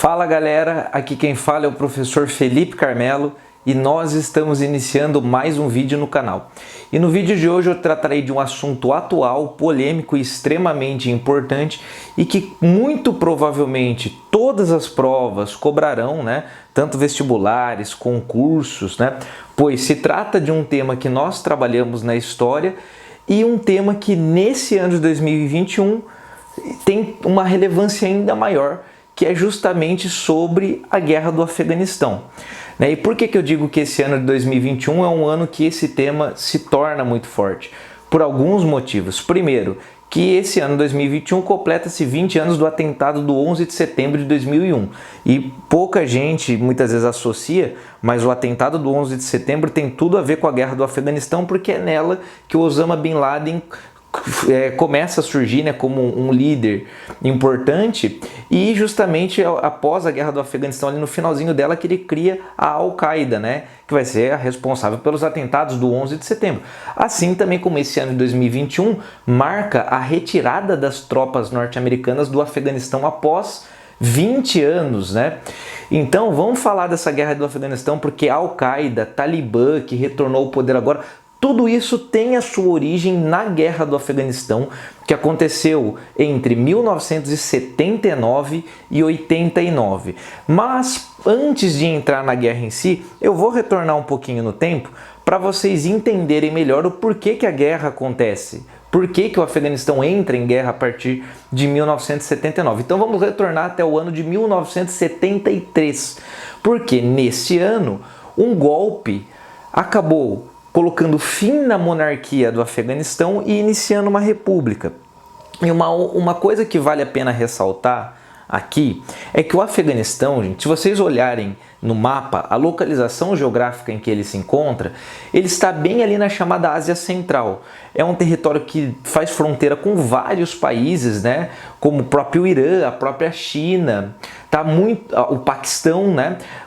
Fala galera, aqui quem fala é o professor Felipe Carmelo e nós estamos iniciando mais um vídeo no canal. E no vídeo de hoje eu tratarei de um assunto atual, polêmico e extremamente importante e que muito provavelmente todas as provas cobrarão, tanto vestibulares, concursos, pois se trata de um tema que nós trabalhamos na história e um tema que nesse ano de 2021 tem uma relevância ainda maior, que é justamente sobre a guerra do Afeganistão. E por que eu digo que esse ano de 2021 é um ano que esse tema se torna muito forte? Por alguns motivos. Primeiro, que esse ano 2021 completa-se 20 anos do atentado do 11 de setembro de 2001. E pouca gente muitas vezes associa, mas o atentado do 11 de setembro tem tudo a ver com a guerra do Afeganistão, porque é nela que o Osama Bin Laden começa a surgir como um líder importante, e justamente após a guerra do Afeganistão, ali no finalzinho dela, que ele cria a Al-Qaeda, que vai ser a responsável pelos atentados do 11 de setembro. Assim também como esse ano de 2021 marca a retirada das tropas norte-americanas do Afeganistão após 20 anos, Então vamos falar dessa guerra do Afeganistão, porque a Al-Qaeda, Talibã, que retornou ao poder agora, tudo isso tem a sua origem na Guerra do Afeganistão, que aconteceu entre 1979 e 89. Mas antes de entrar na guerra em si, eu vou retornar um pouquinho no tempo para vocês entenderem melhor o porquê que a guerra acontece. Por que o Afeganistão entra em guerra a partir de 1979? Então vamos retornar até o ano de 1973, porque nesse ano um golpe acabou colocando fim na monarquia do Afeganistão e iniciando uma república. E uma coisa que vale a pena ressaltar aqui é que o Afeganistão, gente, se vocês olharem no mapa, a localização geográfica em que ele se encontra, ele está bem ali na chamada Ásia Central. É um território que faz fronteira com vários países, como o próprio Irã, a própria China, o Paquistão,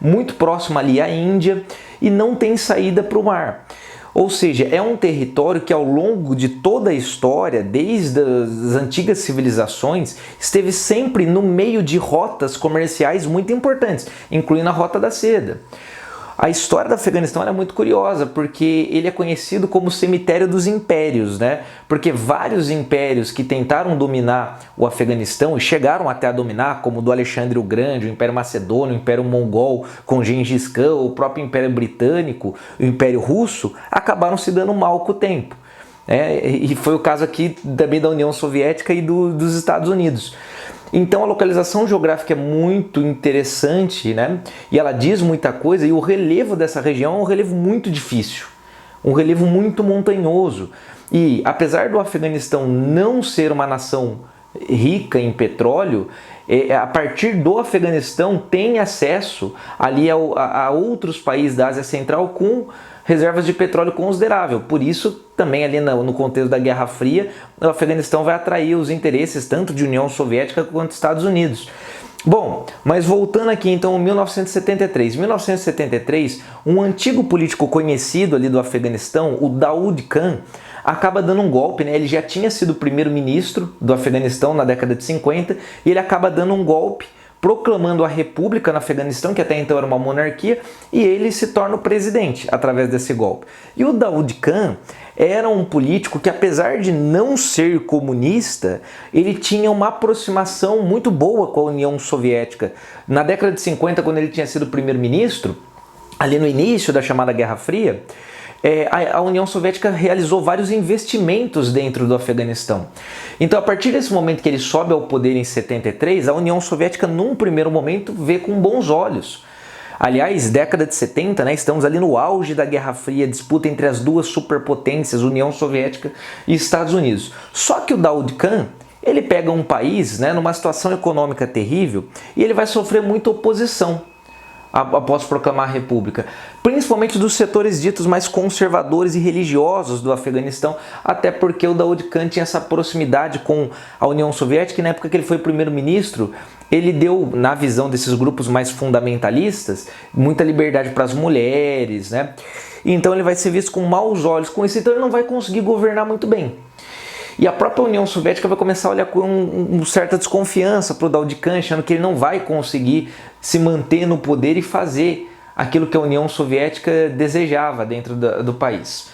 muito próximo ali à Índia, e não tem saída para o mar. Ou seja, é um território que ao longo de toda a história, desde as antigas civilizações, esteve sempre no meio de rotas comerciais muito importantes, incluindo a Rota da Seda. A história do Afeganistão é muito curiosa, porque ele é conhecido como o cemitério dos impérios, Porque vários impérios que tentaram dominar o Afeganistão e chegaram até a dominar, como o do Alexandre o Grande, o Império Macedônio, o Império Mongol com Gengis Khan, o próprio Império Britânico, o Império Russo, acabaram se dando mal com o tempo. E foi o caso aqui também da União Soviética e dos Estados Unidos. Então a localização geográfica é muito interessante, E ela diz muita coisa, e o relevo dessa região é um relevo muito difícil, um relevo muito montanhoso. E apesar do Afeganistão não ser uma nação rica em petróleo, a partir do Afeganistão tem acesso ali a outros países da Ásia Central com reservas de petróleo considerável. Por isso, também ali no contexto da Guerra Fria, o Afeganistão vai atrair os interesses tanto de União Soviética quanto Estados Unidos. Bom, mas voltando aqui então em 1973. Em 1973, um antigo político conhecido ali do Afeganistão, o Daoud Khan, acaba dando um golpe, Ele já tinha sido primeiro-ministro do Afeganistão na década de 50 e ele acaba dando um golpe, proclamando a república no Afeganistão, que até então era uma monarquia, e ele se torna o presidente através desse golpe. E o Daoud Khan era um político que, apesar de não ser comunista, ele tinha uma aproximação muito boa com a União Soviética. Na década de 50, quando ele tinha sido primeiro-ministro, ali no início da chamada Guerra Fria, a União Soviética realizou vários investimentos dentro do Afeganistão. Então, a partir desse momento que ele sobe ao poder em 73, a União Soviética, num primeiro momento, vê com bons olhos. Aliás, década de 70, estamos ali no auge da Guerra Fria, disputa entre as duas superpotências, União Soviética e Estados Unidos. Só que o Daoud Khan, ele pega um país numa situação econômica terrível e ele vai sofrer muita oposição após proclamar a república, principalmente dos setores ditos mais conservadores e religiosos do Afeganistão, até porque o Daoud Khan tinha essa proximidade com a União Soviética e na época que ele foi primeiro-ministro, ele deu, na visão desses grupos mais fundamentalistas, muita liberdade para as mulheres, Então ele vai ser visto com maus olhos com isso, então ele não vai conseguir governar muito bem. E a própria União Soviética vai começar a olhar com certa desconfiança para o Daoud Khan, achando que ele não vai conseguir se manter no poder e fazer aquilo que a União Soviética desejava dentro do país.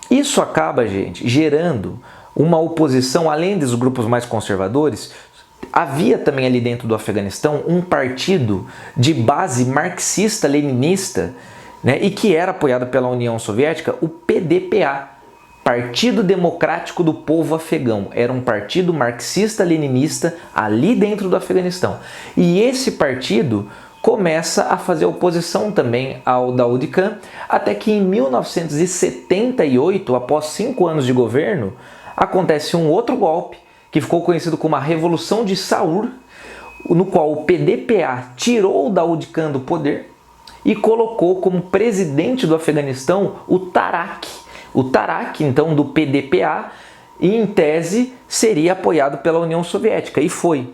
Isso acaba, gente, gerando uma oposição, além dos grupos mais conservadores. Havia também ali dentro do Afeganistão um partido de base marxista-leninista, né, e que era apoiado pela União Soviética, o PDPA, Partido Democrático do Povo Afegão. Era um partido marxista-leninista ali dentro do Afeganistão. E esse partido começa a fazer oposição também ao Daoud Khan, até que em 1978, após 5 anos de governo, acontece um outro golpe, que ficou conhecido como a Revolução de Saur, no qual o PDPA tirou o Daoud Khan do poder e colocou como presidente do Afeganistão o Tarak. O Tarak, então, do PDPA, em tese, seria apoiado pela União Soviética, e foi,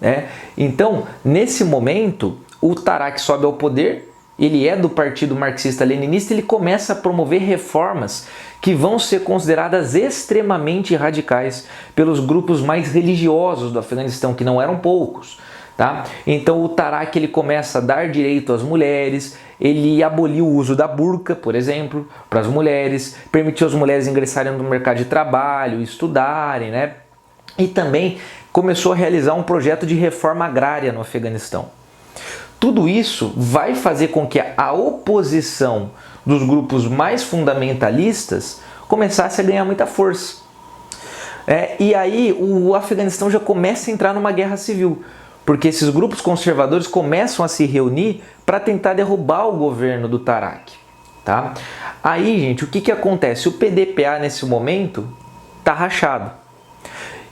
né? Então, nesse momento, o Tarak sobe ao poder, ele é do partido marxista-leninista, ele começa a promover reformas que vão ser consideradas extremamente radicais pelos grupos mais religiosos do Afeganistão, que não eram poucos, tá? Então o Tarak ele começa a dar direito às mulheres, ele aboliu o uso da burca, por exemplo, para as mulheres, permitiu as mulheres ingressarem no mercado de trabalho, estudarem, né? E também começou a realizar um projeto de reforma agrária no Afeganistão. Tudo isso vai fazer com que a oposição dos grupos mais fundamentalistas começasse a ganhar muita força. E aí o Afeganistão já começa a entrar numa guerra civil, porque esses grupos conservadores começam a se reunir para tentar derrubar o governo do Tarak. Tá? Aí, gente, o que acontece? O PDPA nesse momento está rachado.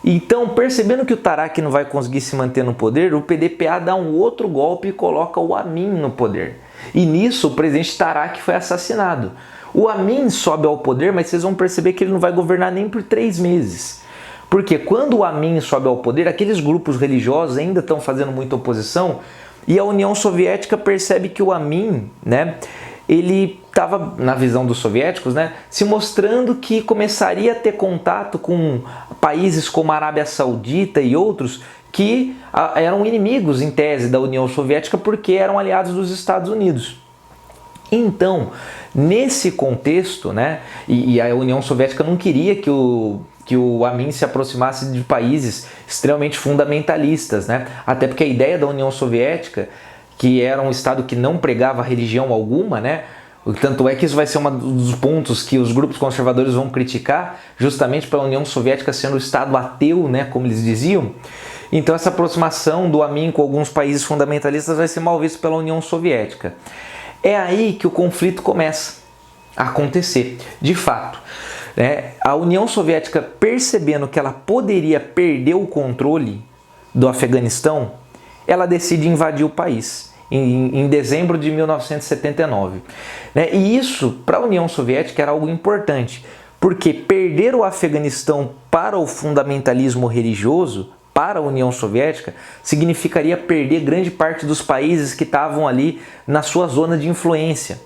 Então, percebendo que o Tarak não vai conseguir se manter no poder, o PDPA dá um outro golpe e coloca o Amin no poder. E nisso, o presidente Tarak foi assassinado. O Amin sobe ao poder, mas vocês vão perceber que ele não vai governar nem por 3 meses. Porque quando o Amin sobe ao poder, aqueles grupos religiosos ainda estão fazendo muita oposição, e a União Soviética percebe que o Amin, né, ele estava, na visão dos soviéticos, né, se mostrando que começaria a ter contato com países como a Arábia Saudita e outros que eram inimigos, em tese, da União Soviética porque eram aliados dos Estados Unidos. Então, nesse contexto, né, e a União Soviética não queria que o Amin se aproximasse de países extremamente fundamentalistas, né, até porque a ideia da União Soviética, que era um Estado que não pregava religião alguma, né? Tanto é que isso vai ser um dos pontos que os grupos conservadores vão criticar, justamente pela União Soviética sendo um Estado ateu, né, como eles diziam. Então essa aproximação do Amin com alguns países fundamentalistas vai ser mal vista pela União Soviética. É aí que o conflito começa a acontecer, de fato. A União Soviética, percebendo que ela poderia perder o controle do Afeganistão, ela decide invadir o país em dezembro de 1979. E isso, para a União Soviética, era algo importante, porque perder o Afeganistão para o fundamentalismo religioso, para a União Soviética, significaria perder grande parte dos países que estavam ali na sua zona de influência,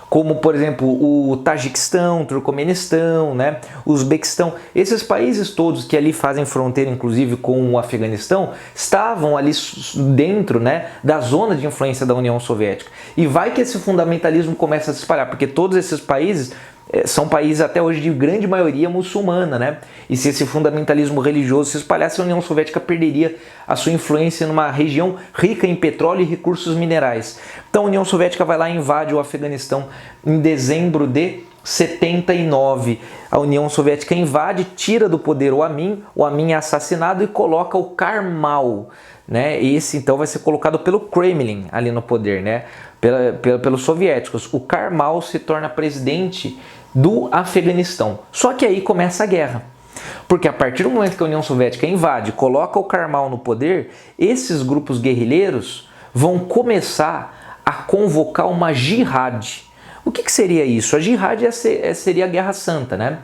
como, por exemplo, o Tajiquistão, o Turcomenistão, né, o Uzbequistão. Esses países todos que ali fazem fronteira, inclusive, com o Afeganistão, estavam ali dentro, né, da zona de influência da União Soviética. E vai que esse fundamentalismo começa a se espalhar, porque todos esses países são países até hoje de grande maioria muçulmana, né? E se esse fundamentalismo religioso se espalhasse, a União Soviética perderia a sua influência numa região rica em petróleo e recursos minerais. Então a União Soviética vai lá e invade o Afeganistão em dezembro de 79. A União Soviética invade, tira do poder o Amin é assassinado e coloca o Karmal, né? Esse então vai ser colocado pelo Kremlin ali no poder, né? Pelos soviéticos. O Karmal se torna presidente do Afeganistão. Só que aí começa a guerra. Porque a partir do momento que a União Soviética invade, coloca o Karmal no poder, esses grupos guerrilheiros vão começar a convocar uma jihad. O que seria isso? A jihad seria a Guerra Santa, né?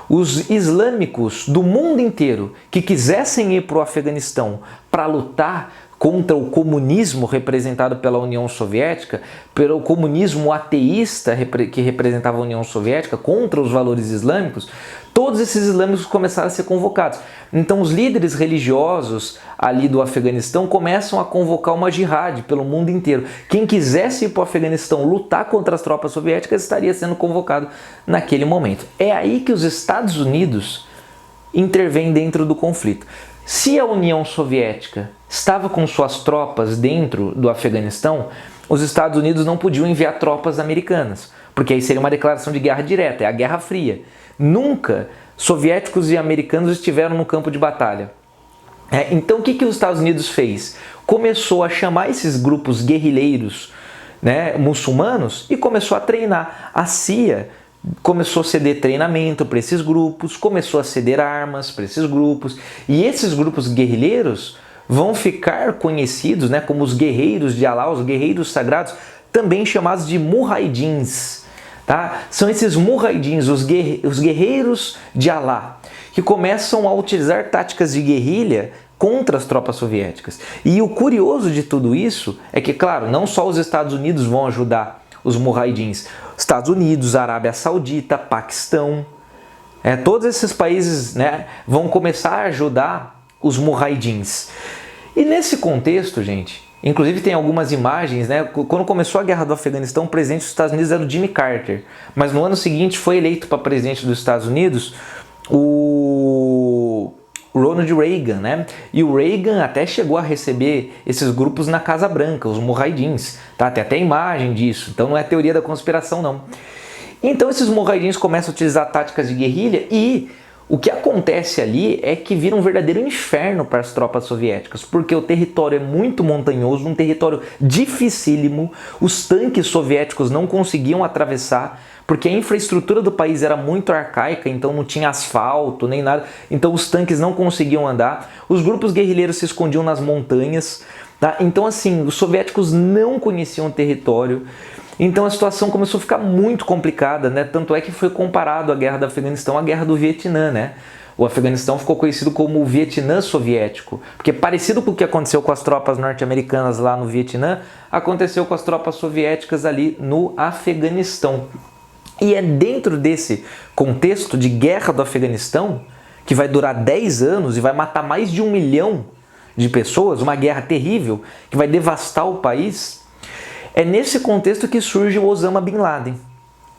Os islâmicos do mundo inteiro que quisessem ir para o Afeganistão para lutar contra o comunismo representado pela União Soviética, pelo comunismo ateísta que representava a União Soviética, contra os valores islâmicos, todos esses islâmicos começaram a ser convocados. Então os líderes religiosos ali do Afeganistão começam a convocar uma jihad pelo mundo inteiro. Quem quisesse ir para o Afeganistão lutar contra as tropas soviéticas estaria sendo convocado naquele momento. É aí que os Estados Unidos intervêm dentro do conflito. Se a União Soviética estava com suas tropas dentro do Afeganistão, os Estados Unidos não podiam enviar tropas americanas, porque aí seria uma declaração de guerra direta, é a Guerra Fria. Nunca soviéticos e americanos estiveram no campo de batalha. Então o que os Estados Unidos fez? Começou a chamar esses grupos guerrilheiros, né, muçulmanos, e começou a treinar. A CIA começou a ceder treinamento para esses grupos, começou a ceder armas para esses grupos, e esses grupos guerrilheiros vão ficar conhecidos, né, como os guerreiros de Alá, os guerreiros sagrados, também chamados de mujahidins. Tá? São esses mujahidins, os guerreiros de Alá, que começam a utilizar táticas de guerrilha contra as tropas soviéticas. E o curioso de tudo isso é que, claro, não só os Estados Unidos vão ajudar os mujahidins, Estados Unidos, Arábia Saudita, Paquistão, todos esses países, né, vão começar a ajudar os mujahidins. E nesse contexto, gente, inclusive tem algumas imagens, né, quando começou a guerra do Afeganistão, o presidente dos Estados Unidos era o Jimmy Carter, mas no ano seguinte foi eleito para presidente dos Estados Unidos o Ronald Reagan, né? E o Reagan até chegou a receber esses grupos na Casa Branca, os mujahidins, tá? Tem até imagem disso, então não é teoria da conspiração não. Então esses mujahidins começam a utilizar táticas de guerrilha e o que acontece ali é que vira um verdadeiro inferno para as tropas soviéticas, porque o território é muito montanhoso, um território dificílimo, os tanques soviéticos não conseguiam atravessar, porque a infraestrutura do país era muito arcaica, então não tinha asfalto nem nada, então os tanques não conseguiam andar, os grupos guerrilheiros se escondiam nas montanhas, tá? Então assim, os soviéticos não conheciam o território, então a situação começou a ficar muito complicada, né? Tanto é que foi comparado a guerra do Afeganistão à guerra do Vietnã, né? O Afeganistão ficou conhecido como o Vietnã soviético, porque parecido com o que aconteceu com as tropas norte-americanas lá no Vietnã, aconteceu com as tropas soviéticas ali no Afeganistão. E é dentro desse contexto de guerra do Afeganistão, que vai durar 10 anos e vai matar mais de 1 milhão de pessoas, uma guerra terrível, que vai devastar o país, é nesse contexto que surge o Osama Bin Laden.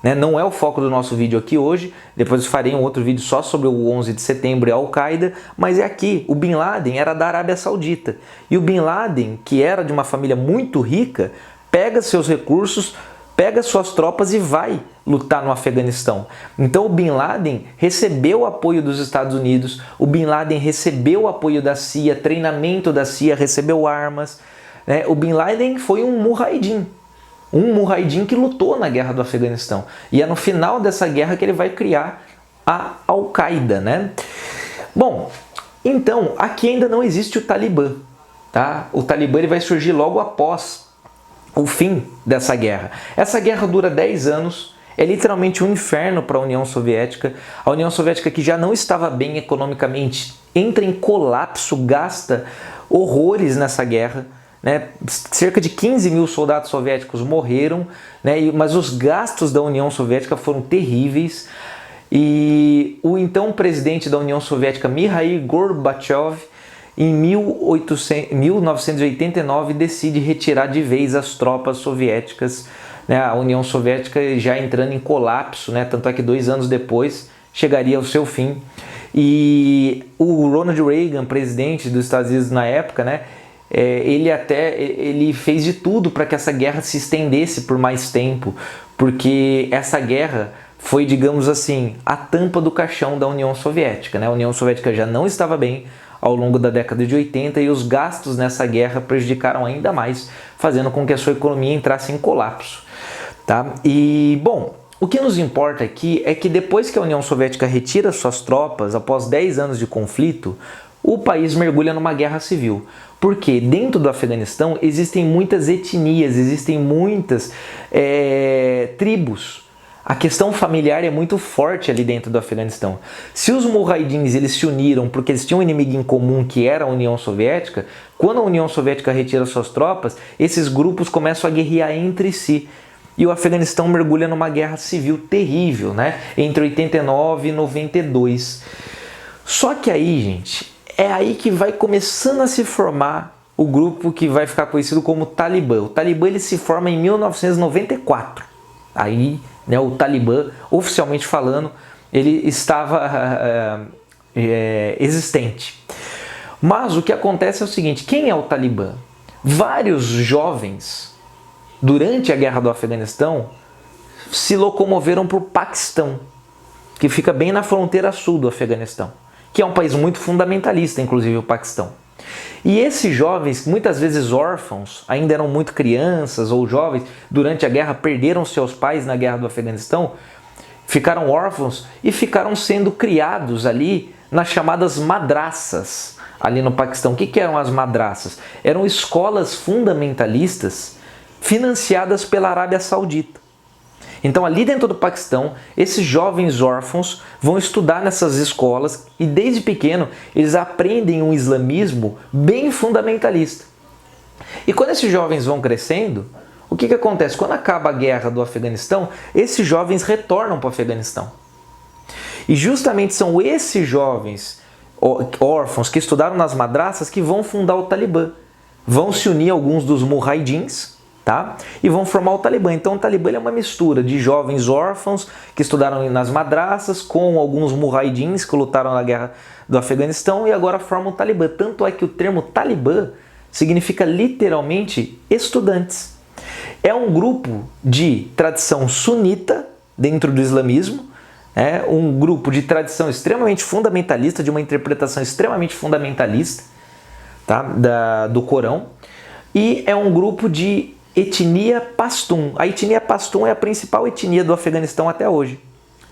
Né? Não é o foco do nosso vídeo aqui hoje, depois eu farei um outro vídeo só sobre o 11 de setembro e a Al-Qaeda, mas é aqui, o Bin Laden era da Arábia Saudita. E o Bin Laden, que era de uma família muito rica, pega seus recursos, pega suas tropas e vai lutar no Afeganistão. Então o Bin Laden recebeu o apoio dos Estados Unidos, o Bin Laden recebeu o apoio da CIA, treinamento da CIA, recebeu armas. Né? O Bin Laden foi um mujahidin que lutou na guerra do Afeganistão. E é no final dessa guerra que ele vai criar a Al-Qaeda. Né? Bom, então aqui ainda não existe o Talibã. Tá? O Talibã ele vai surgir logo após o fim dessa guerra. Essa guerra dura 10 anos, é literalmente um inferno para a União Soviética. A União Soviética, que já não estava bem economicamente, entra em colapso, gasta horrores nessa guerra. Né? Cerca de 15 mil soldados soviéticos morreram, né? Mas os gastos da União Soviética foram terríveis. E o então presidente da União Soviética, Mikhail Gorbachev, em 1989 decide retirar de vez as tropas soviéticas, né? A União Soviética já entrando em colapso, né? Tanto é que 2 anos depois chegaria ao seu fim. E o Ronald Reagan, presidente dos Estados Unidos na época, né? Ele fez de tudo para que essa guerra se estendesse por mais tempo, porque essa guerra foi, digamos assim, a tampa do caixão da União Soviética. Né? A União Soviética já não estava bem ao longo da década de 80 e os gastos nessa guerra prejudicaram ainda mais, fazendo com que a sua economia entrasse em colapso. Tá? E, bom, o que nos importa aqui é que depois que a União Soviética retira suas tropas, após 10 anos de conflito, o país mergulha numa guerra civil. Porque dentro do Afeganistão existem muitas etnias, existem muitas tribos. A questão familiar é muito forte ali dentro do Afeganistão. Se os mujahidins eles se uniram porque eles tinham um inimigo em comum que era a União Soviética, quando a União Soviética retira suas tropas, esses grupos começam a guerrear entre si. E o Afeganistão mergulha numa guerra civil terrível, né? Entre 89 e 92. Só que aí, gente, é aí que vai começando a se formar o grupo que vai ficar conhecido como Talibã. O Talibã ele se forma em 1994. Aí, né, o Talibã, oficialmente falando, ele estava existente. Mas o que acontece é o seguinte, quem é o Talibã? Vários jovens, durante a guerra do Afeganistão, se locomoveram para o Paquistão, que fica bem na fronteira sul do Afeganistão, que é um país muito fundamentalista, inclusive o Paquistão. E esses jovens, muitas vezes órfãos, ainda eram muito crianças ou jovens, durante a guerra perderam seus pais na guerra do Afeganistão, ficaram órfãos e ficaram sendo criados ali nas chamadas madraças, ali no Paquistão. O que eram as madraças? Eram escolas fundamentalistas financiadas pela Arábia Saudita. Então ali dentro do Paquistão, esses jovens órfãos vão estudar nessas escolas e desde pequeno eles aprendem um islamismo bem fundamentalista. E quando esses jovens vão crescendo, o que acontece? Quando acaba a guerra do Afeganistão, esses jovens retornam para o Afeganistão. E justamente são esses jovens órfãos que estudaram nas madraças que vão fundar o Talibã. Vão se unir alguns dos mujahidins, tá? E vão formar o Talibã. Então o Talibã é uma mistura de jovens órfãos que estudaram nas madraças com alguns mujahidins que lutaram na guerra do Afeganistão e agora formam o Talibã. Tanto é que o termo Talibã significa literalmente estudantes. É um grupo de tradição sunita dentro do islamismo, é um grupo de tradição extremamente fundamentalista, de uma interpretação extremamente fundamentalista, tá? Do Corão, e é um grupo de etnia Pashtun. A etnia Pashtun é a principal etnia do Afeganistão até hoje.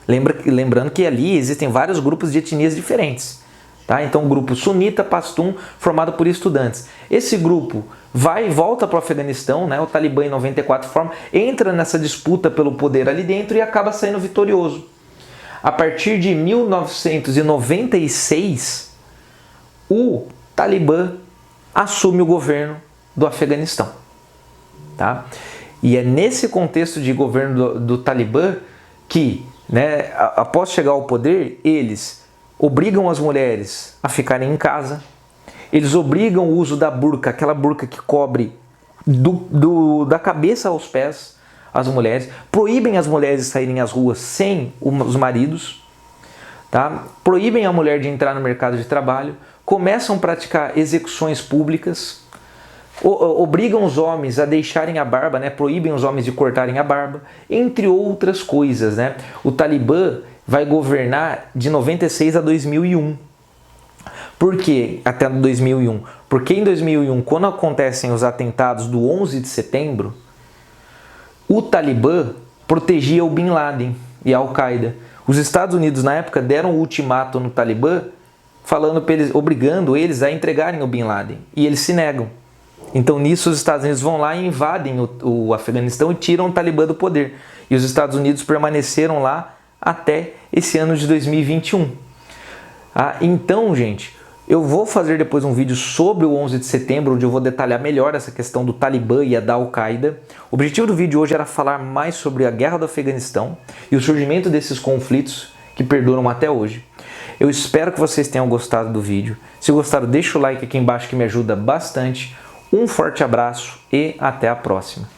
Lembrando que ali existem vários grupos de etnias diferentes. Tá? Então, o grupo sunita Pashtun, formado por estudantes. Esse grupo vai e volta para o Afeganistão, né? O Talibã em 94 entra nessa disputa pelo poder ali dentro e acaba saindo vitorioso. A partir de 1996, o Talibã assume o governo do Afeganistão. Tá? E é nesse contexto de governo do Talibã que, né, após chegar ao poder, eles obrigam as mulheres a ficarem em casa, eles obrigam o uso da burca, aquela burca que cobre da cabeça aos pés as mulheres, proíbem as mulheres de saírem às ruas sem os maridos, tá? Proíbem a mulher de entrar no mercado de trabalho, começam a praticar execuções públicas, obrigam os homens a deixarem a barba, né? Proíbem os homens de cortarem a barba, entre outras coisas, né? O Talibã vai governar de 96 a 2001. Por que até 2001? Porque em 2001, quando acontecem os atentados do 11 de setembro, o Talibã protegia o Bin Laden e a Al-Qaeda. Os Estados Unidos, na época, deram um ultimato no Talibã, obrigando eles a entregarem o Bin Laden. E eles se negam. Então, nisso, os Estados Unidos vão lá e invadem o Afeganistão e tiram o Talibã do poder. E os Estados Unidos permaneceram lá até esse ano de 2021. Então, gente, eu vou fazer depois um vídeo sobre o 11 de setembro, onde eu vou detalhar melhor essa questão do Talibã e a da Al-Qaeda. O objetivo do vídeo hoje era falar mais sobre a guerra do Afeganistão e o surgimento desses conflitos que perduram até hoje. Eu espero que vocês tenham gostado do vídeo. Se gostaram, deixa o like aqui embaixo que me ajuda bastante. Um forte abraço e até a próxima.